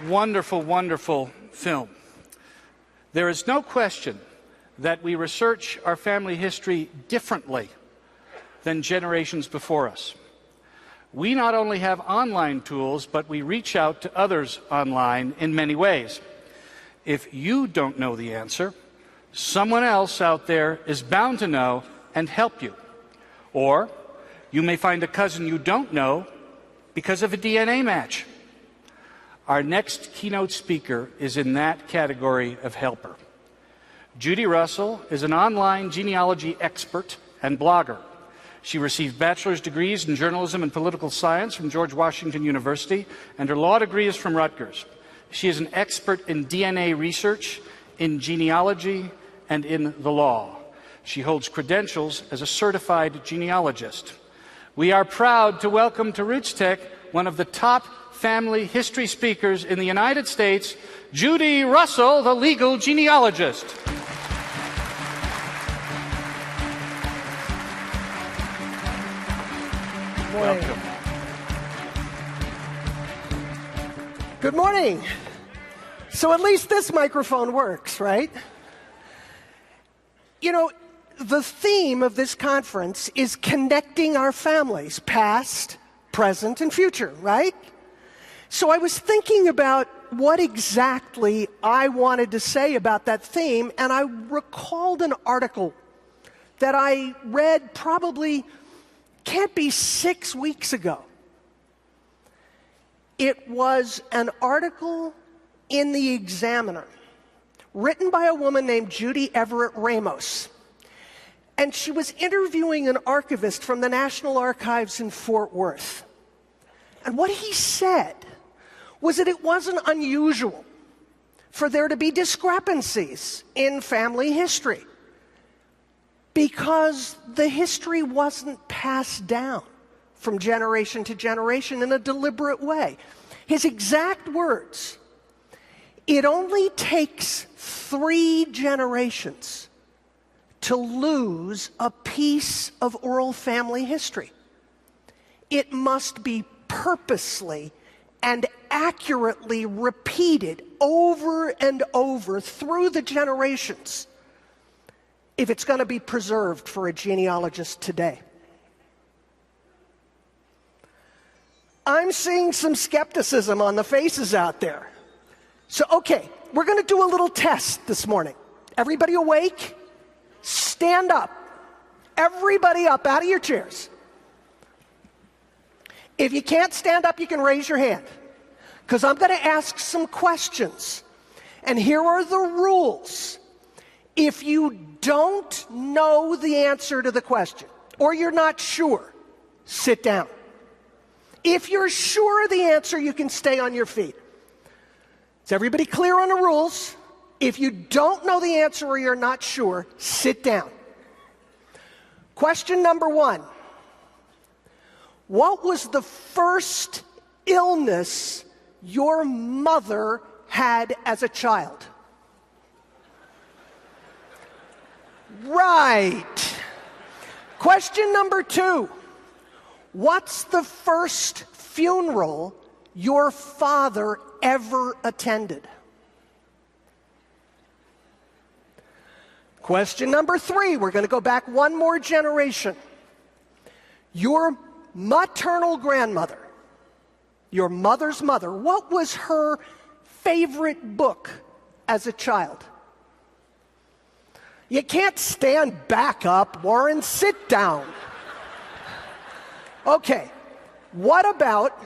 Wonderful, wonderful film. There is no question that we research our family history differently than generations before us. We not only have online tools, but we reach out to others online in many ways. If you don't know the answer, someone else out there is bound to know and help you. Or you may find a cousin you don't know because of a DNA match. Our next keynote speaker is in that category of helper. Judy Russell is an online genealogy expert and blogger. She received bachelor's degrees in journalism and political science from George Washington University, and her law degree is from Rutgers. She is an expert in DNA research, in genealogy, and in the law. She holds credentials as a certified genealogist. We are proud to welcome to RootsTech one of the top family history speakers in the United States, Judy Russell, the legal genealogist. Welcome. Good morning. So at least this microphone works, right? You know, the theme of this conference is connecting our families, past, present, and future, right? So I was thinking about what exactly I wanted to say about that theme, and I recalled an article that I read probably can't be 6 weeks ago. It was an article in the Examiner written by a woman named Judy Everett Ramos. And she was interviewing an archivist from the National Archives in Fort Worth. And what he said was that it wasn't unusual for there to be discrepancies in family history because the history wasn't passed down from generation to generation in a deliberate way. His exact words, "It only takes 3 generations to lose a piece of oral family history. It must be purposely and accurately repeated over and over through the generations if it's going to be preserved for a genealogist today." I'm seeing some skepticism on the faces out there. So, okay, we're going to do a little test this morning. Everybody awake? Stand up. Everybody up out of your chairs. If you can't stand up, you can raise your hand, because I'm going to ask some questions. And here are the rules. If you don't know the answer to the question, or you're not sure, sit down. If you're sure of the answer, you can stay on your feet. Is everybody clear on the rules? If you don't know the answer or you're not sure, sit down. Question number 1. What was the first illness your mother had as a child? Right. Question number 2. What's the first funeral your father ever attended? Question number 3. We're going to go back one more generation. Your maternal grandmother, your mother's mother, what was her favorite book as a child? You can't stand back up, Warren. Sit down. Okay, what about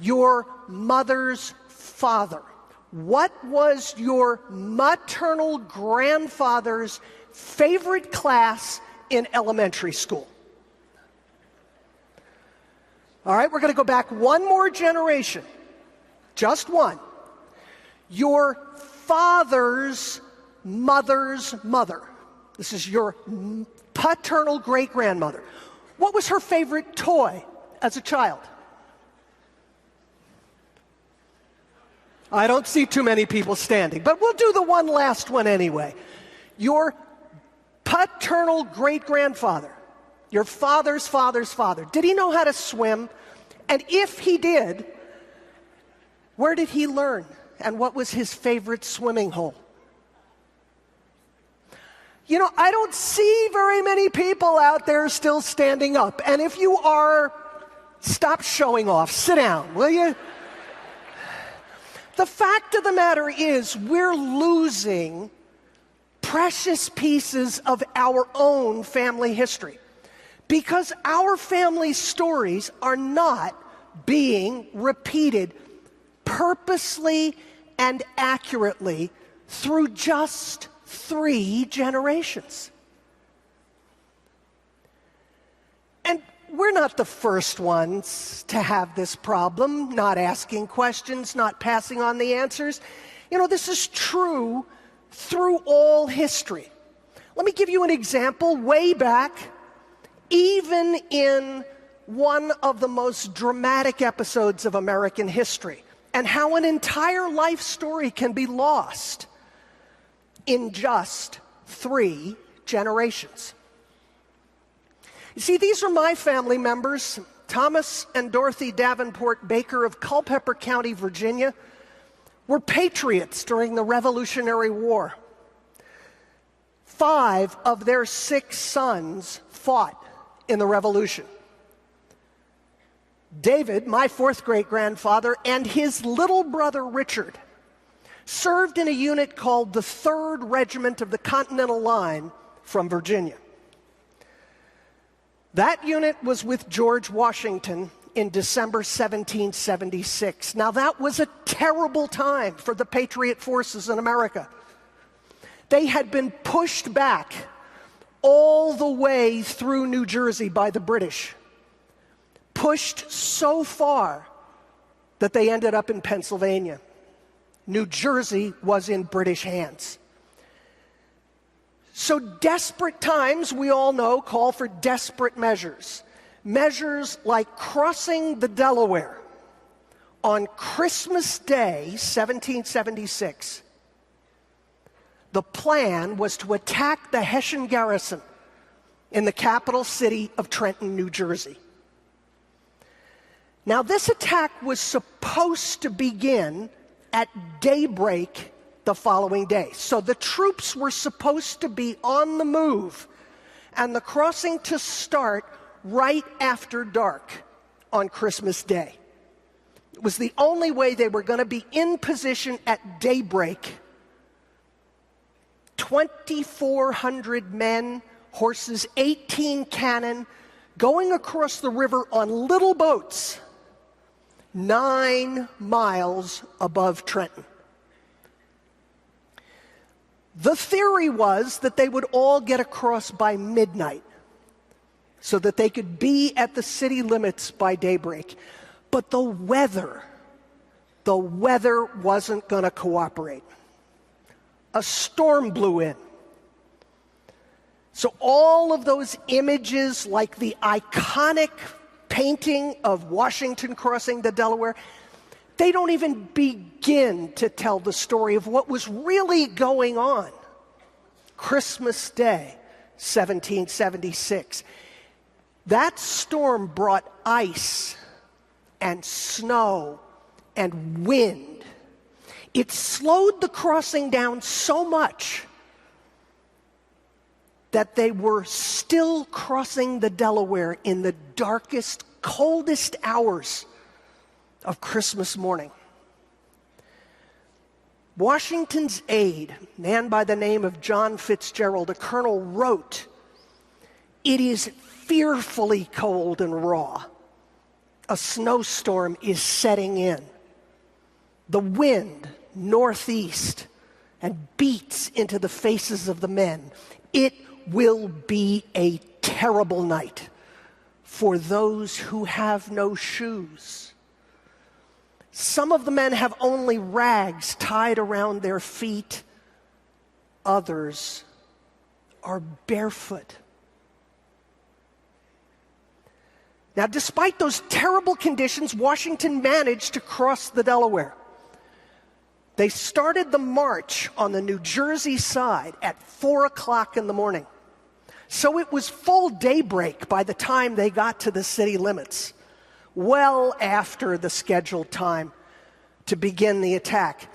your mother's father? What was your maternal grandfather's favorite class in elementary school? All right, we're going to go back one more generation. Just one. Your father's mother's mother. This is your paternal great-grandmother. What was her favorite toy as a child? I don't see too many people standing, but we'll do the one last one anyway. Your paternal great-grandfather, your father's father's father, did he know how to swim? And if he did, Where did he learn? And what was his favorite swimming hole? You know, I don't see very many people out there still standing up. And if you are, stop showing off. Sit down, will you? The fact of the matter is, we're losing precious pieces of our own family history because our family stories are not being repeated purposely and accurately through just 3 generations. And we're not the first ones to have this problem, not asking questions, not passing on the answers. You know, this is true through all history. Let me give you an example. Way back, even in one of the most dramatic episodes of American history, and how an entire life story can be lost in just 3 generations. You see, these are my family members, Thomas and Dorothy Davenport Baker of Culpeper County, Virginia, were patriots during the Revolutionary War. 5 of their 6 sons fought in the Revolution. David, my 4th great-grandfather, and his little brother Richard served in a unit called the 3rd Regiment of the Continental Line from Virginia. That unit was with George Washington in December 1776. Now, that was a terrible time for the Patriot forces in America. They had been pushed back all the way through New Jersey by the British. Pushed so far that they ended up in Pennsylvania. New Jersey was in British hands. So desperate times, we all know, call for desperate measures. Measures like crossing the Delaware on Christmas Day, 1776. The plan was to attack the Hessian garrison in the capital city of Trenton, New Jersey. Now, this attack was supposed to begin at daybreak the following day. So the troops were supposed to be on the move and the crossing to start right after dark on Christmas Day. It was the only way they were going to be in position at daybreak. 2,400 men, horses, 18 cannon, going across the river on little boats 9 miles above Trenton. The theory was that they would all get across by midnight so that they could be at the city limits by daybreak. But the weather wasn't going to cooperate. A storm blew in. So all of those images, like the iconic painting of Washington crossing the Delaware, they don't even begin to tell the story of what was really going on. Christmas Day, 1776. That storm brought ice and snow and wind. It slowed the crossing down so much that they were still crossing the Delaware in the darkest, coldest hours of Christmas morning. Washington's aide, a man by the name of John Fitzgerald, a colonel, wrote, "It is fearfully cold and raw. A snowstorm is setting in. The wind, northeast, and beats into the faces of the men. It will be a terrible night for those who have no shoes. Some of the men have only rags tied around their feet. Others are barefoot." Now, despite those terrible conditions, Washington managed to cross the Delaware. They started the march on the New Jersey side at 4 o'clock in the morning. So it was full daybreak by the time they got to the city limits, well after the scheduled time. to begin the attack.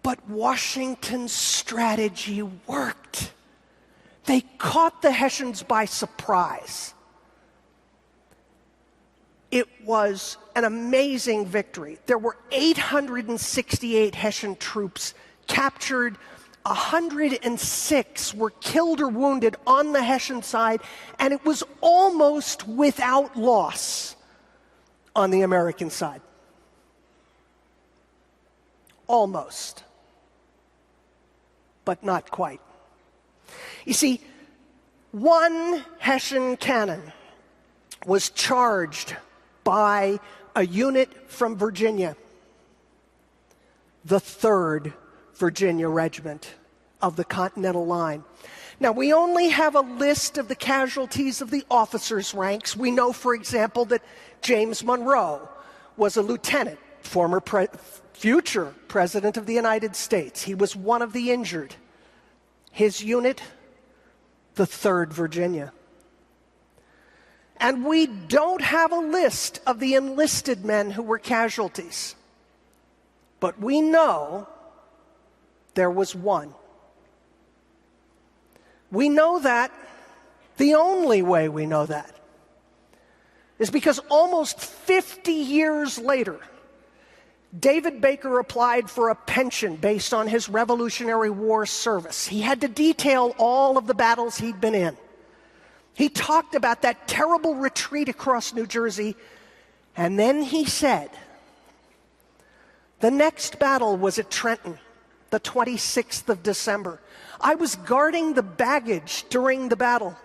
But Washington's strategy worked. They caught the Hessians by surprise. It was an amazing victory. There were 868 Hessian troops captured. 106 were killed or wounded on the Hessian side, and it was almost without loss on the American side. Almost. But not quite. You see, one Hessian cannon was charged by a unit from Virginia, the 3rd Virginia Regiment of the Continental Line. Now, we only have a list of the casualties of the officers' ranks. We know, for example, that James Monroe was a lieutenant, future President of the United States. He was one of the injured. His unit, the 3rd Virginia. And we don't have a list of the enlisted men who were casualties. But we know there was one. We know that, the only way we know that, is because almost 50 years later, David Baker applied for a pension based on his Revolutionary War service. He had to detail all of the battles he'd been in. He talked about that terrible retreat across New Jersey, and then he said, the next battle was at Trenton, the 26th of December. I was guarding the baggage during the battle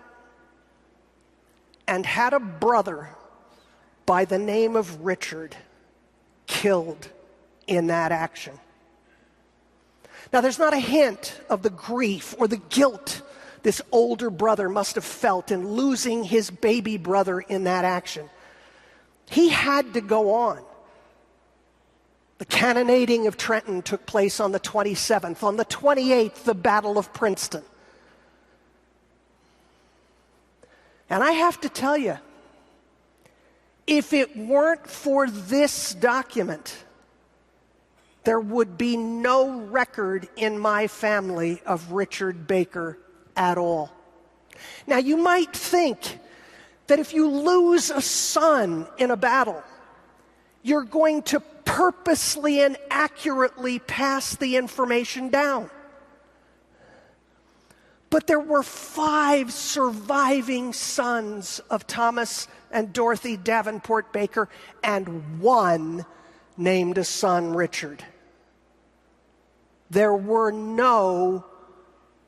and had a brother by the name of Richard killed in that action. Now, there's not a hint of the grief or the guilt this older brother must have felt in losing his baby brother in that action. He had to go on. The cannonading of Trenton took place on the 27th. On the 28th, the Battle of Princeton. And I have to tell you, if it weren't for this document, there would be no record in my family of Richard Baker at all. Now, you might think that if you lose a son in a battle, you're going to purposely and accurately pass the information down. But there were 5 surviving sons of Thomas and Dorothy Davenport Baker, and one named a son Richard. There were no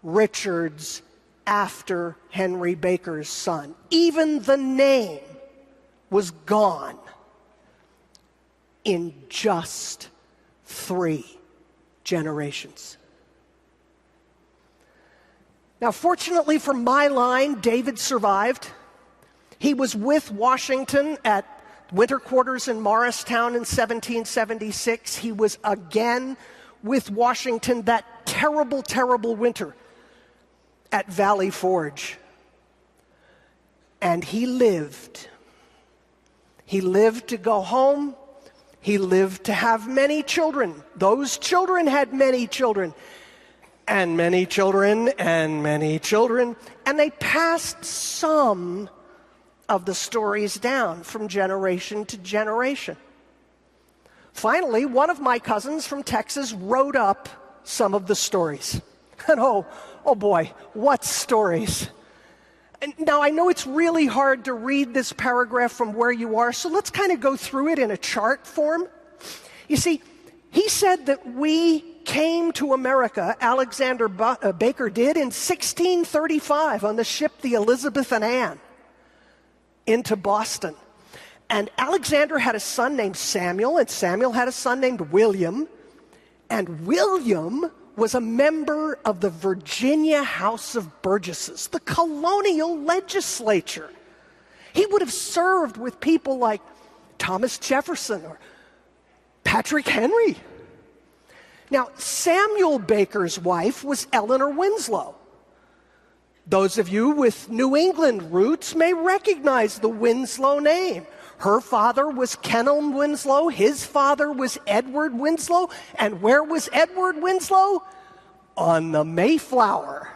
Richards after Henry Baker's son. Even the name was gone in just 3 generations. Now, fortunately for my line, David survived. He was with Washington at winter quarters in Morristown in 1776. He was again with Washington that terrible, terrible winter at Valley Forge. And he lived. He lived to go home. He lived to have many children. Those children had many children. And many children, and many children. And they passed some of the stories down from generation to generation. Finally, one of my cousins from Texas wrote up some of the stories. And oh boy, what stories. And now, I know it's really hard to read this paragraph from where you are, so let's kind of go through it in a chart form. You see, he said that we came to America, Alexander Baker did, in 1635 on the ship the Elizabeth and Ann into Boston. And Alexander had a son named Samuel, and Samuel had a son named William. And William was a member of the Virginia House of Burgesses, the colonial legislature. He would have served with people like Thomas Jefferson or Patrick Henry. Now, Samuel Baker's wife was Eleanor Winslow. Those of you with New England roots may recognize the Winslow name. Her father was Kenelm Winslow. His father was Edward Winslow. And where was Edward Winslow? On the Mayflower.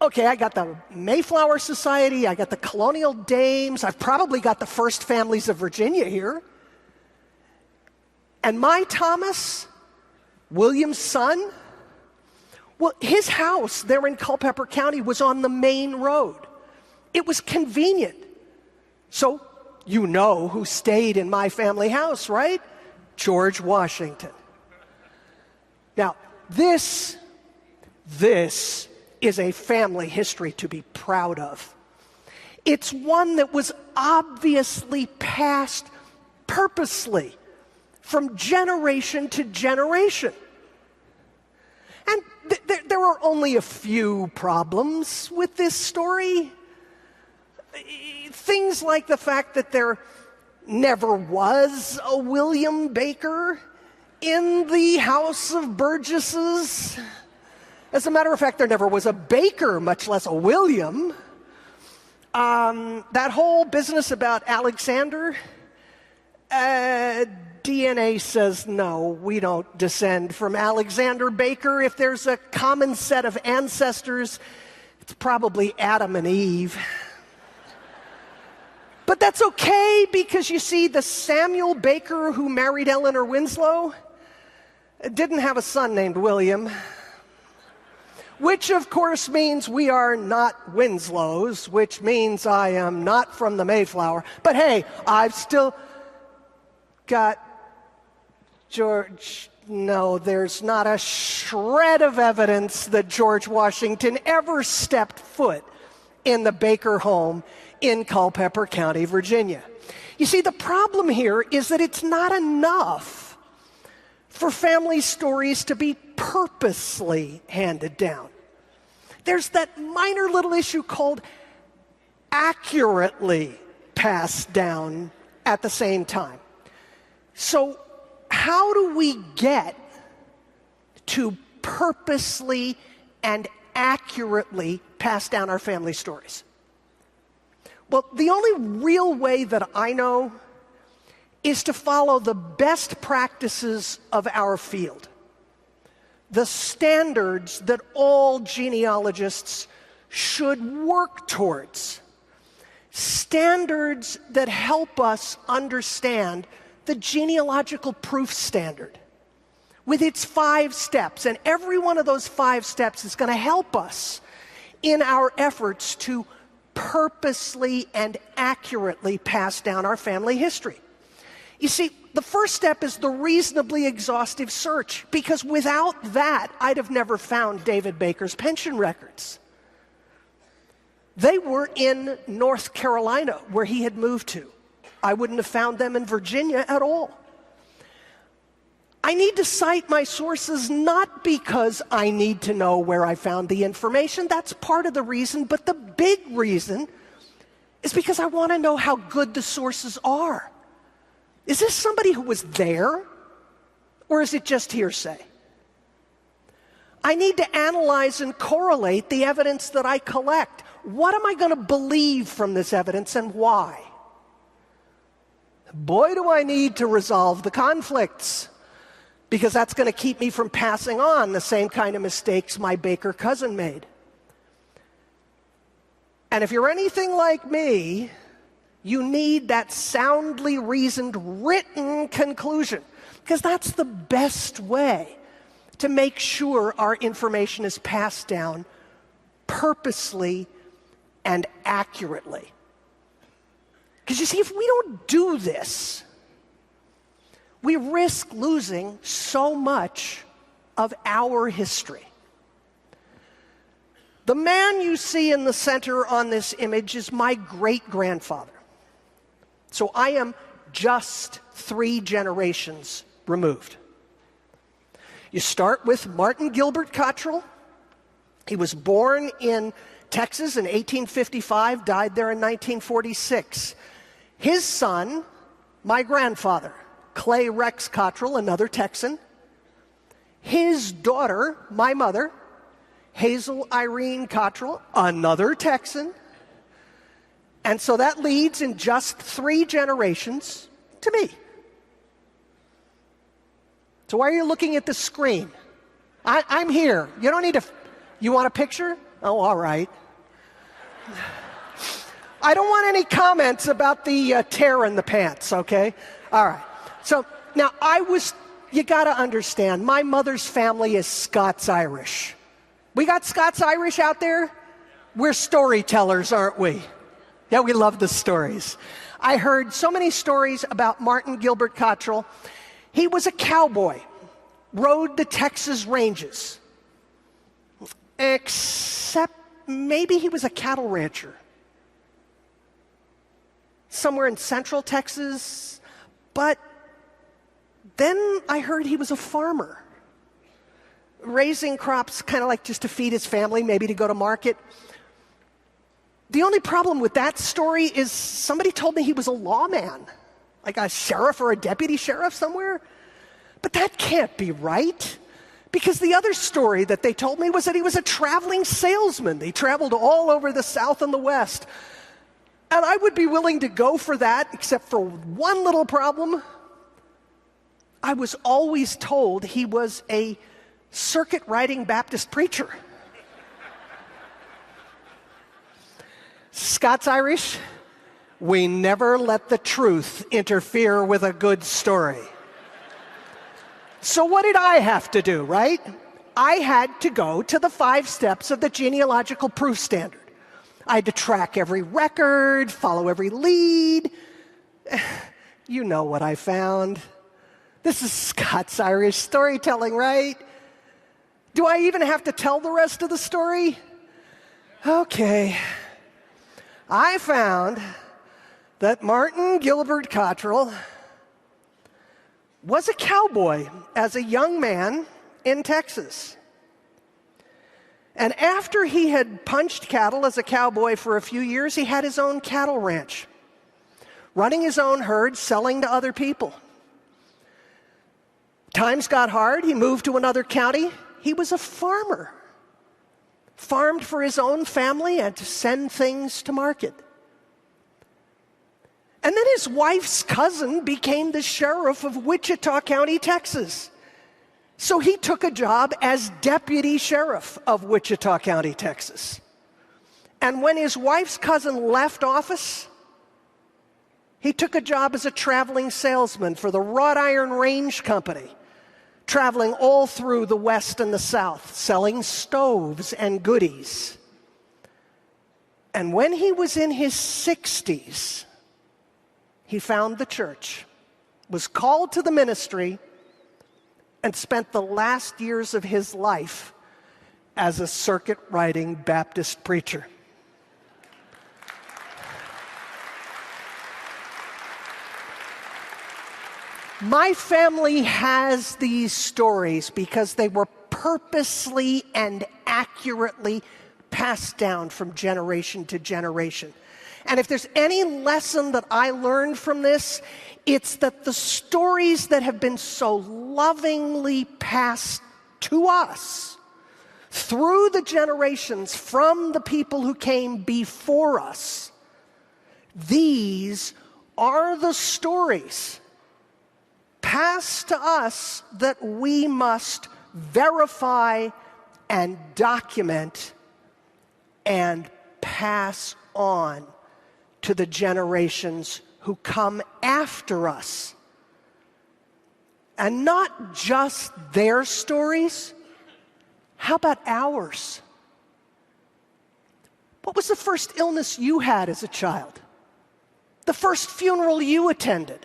Okay, I got the Mayflower Society. I got the Colonial Dames. I've probably got the First Families of Virginia here. And my Thomas, William's son, well, his house there in Culpeper County was on the main road. It was convenient. So you know who stayed in my family house, right? George Washington. Now, this is a family history to be proud of. It's one that was obviously passed purposely from generation to generation. And there are only a few problems with this story. Things like the fact that there never was a William Baker in the House of Burgesses. As a matter of fact, there never was a Baker, much less a William. That whole business about Alexander, DNA says no, we don't descend from Alexander Baker. If there's a common set of ancestors, it's probably Adam and Eve. But that's okay, because you see, the Samuel Baker who married Eleanor Winslow didn't have a son named William, which of course means we are not Winslows, which means I am not from the Mayflower. But hey, I've still got George. No, there's not a shred of evidence that George Washington ever stepped foot in the Baker home in Culpeper County, Virginia. You see, the problem here is that it's not enough for family stories to be purposely handed down. There's that minor little issue called accurately passed down at the same time. So how do we get to purposely and accurately pass down our family stories? Well, the only real way that I know is to follow the best practices of our field, the standards that all genealogists should work towards, standards that help us understand the genealogical proof standard with its 5 steps. And every one of those 5 steps is going to help us in our efforts to purposely and accurately pass down our family history. You see, the first step is the reasonably exhaustive search, because without that, I'd have never found David Baker's pension records. They were in North Carolina, where he had moved to. I wouldn't have found them in Virginia at all. I need to cite my sources not because I need to know where I found the information. That's part of the reason, but the big reason is because I want to know how good the sources are. Is this somebody who was there, or is it just hearsay? I need to analyze and correlate the evidence that I collect. What am I going to believe from this evidence, and why? Boy, do I need to resolve the conflicts, because that's going to keep me from passing on the same kind of mistakes my Baker cousin made. And if you're anything like me, you need that soundly reasoned written conclusion, because that's the best way to make sure our information is passed down purposely and accurately. Because you see, if we don't do this, we risk losing so much of our history. The man you see in the center on this image is my great-grandfather. So I am just 3 generations removed. You start with Martin Gilbert Cottrell. He was born in Texas in 1855, died there in 1946. His son, my grandfather, Clay Rex Cottrell, another Texan. His daughter, my mother, Hazel Irene Cottrell, another Texan. And so that leads in just 3 generations to me. So why are you looking at the screen? I'm here. You don't need to. You want a picture? Oh, all right. I don't want any comments about the tear in the pants, okay? All right. So now you got to understand, my mother's family is Scots-Irish. We got Scots-Irish out there? We're storytellers, aren't we? Yeah, we love the stories. I heard so many stories about Martin Gilbert Cottrell. He was a cowboy, rode the Texas ranges, except maybe he was a cattle rancher. Somewhere in central Texas, but then I heard he was a farmer, raising crops kind of like just to feed his family, maybe to go to market. The only problem with that story is somebody told me he was a lawman, like a sheriff or a deputy sheriff somewhere. But that can't be right, because the other story that they told me was that he was a traveling salesman. He traveled all over the South and the West. And I would be willing to go for that, except for one little problem. I was always told he was a circuit-riding Baptist preacher. Scots-Irish, we never let the truth interfere with a good story. So what did I have to do, right? I had to go to the 5 steps of the genealogical proof standard. I had to track every record, follow every lead. You know what I found. This is Scots-Irish storytelling, right? Do I even have to tell the rest of the story? Okay. I found that Martin Gilbert Cottrell was a cowboy as a young man in Texas. And after he had punched cattle as a cowboy for a few years, he had his own cattle ranch, running his own herd, selling to other people. Times got hard. He moved to another county. He was a farmer. Farmed for his own family and to send things to market. And then his wife's cousin became the sheriff of Wichita County, Texas. So he took a job as deputy sheriff of Wichita County, Texas. And when his wife's cousin left office, he took a job as a traveling salesman for the Wrought Iron Range Company, traveling all through the West and the South, selling stoves and goodies. And when he was in his 60s, he found the church, was called to the ministry, and spent the last years of his life as a circuit-riding Baptist preacher. My family has these stories because they were purposely and accurately passed down from generation to generation. And if there's any lesson that I learned from this, it's that the stories that have been so lovingly passed to us through the generations from the people who came before us, these are the stories passed to us that we must verify and document and pass on to the generations who come after us. And not just their stories. How about ours? What was the first illness you had as a child? The first funeral you attended?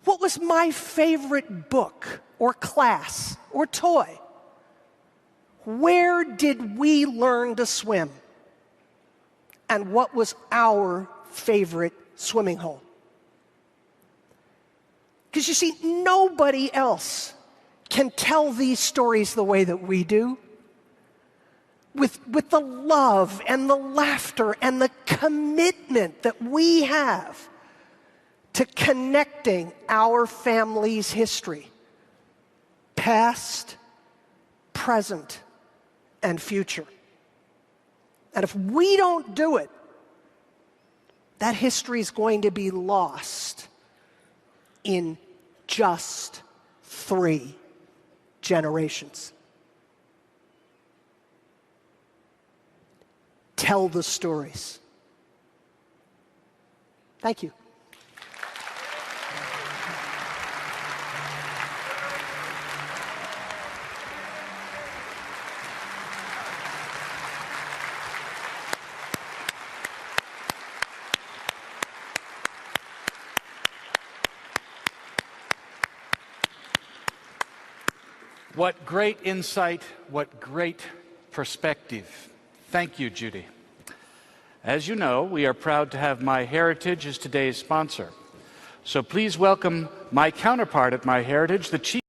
What was my favorite book or class or toy? Where did we learn to swim? And what was our favorite swimming hole? Because you see, nobody else can tell these stories the way that we do. With the love and the laughter and the commitment that we have to connecting our family's history, past, present, and future. And if we don't do it, that history is going to be lost in just 3 generations. Tell the stories. Thank you. What great insight, what great perspective. Thank you, Judy. As you know, we are proud to have MyHeritage as today's sponsor. So please welcome my counterpart at MyHeritage, the Chief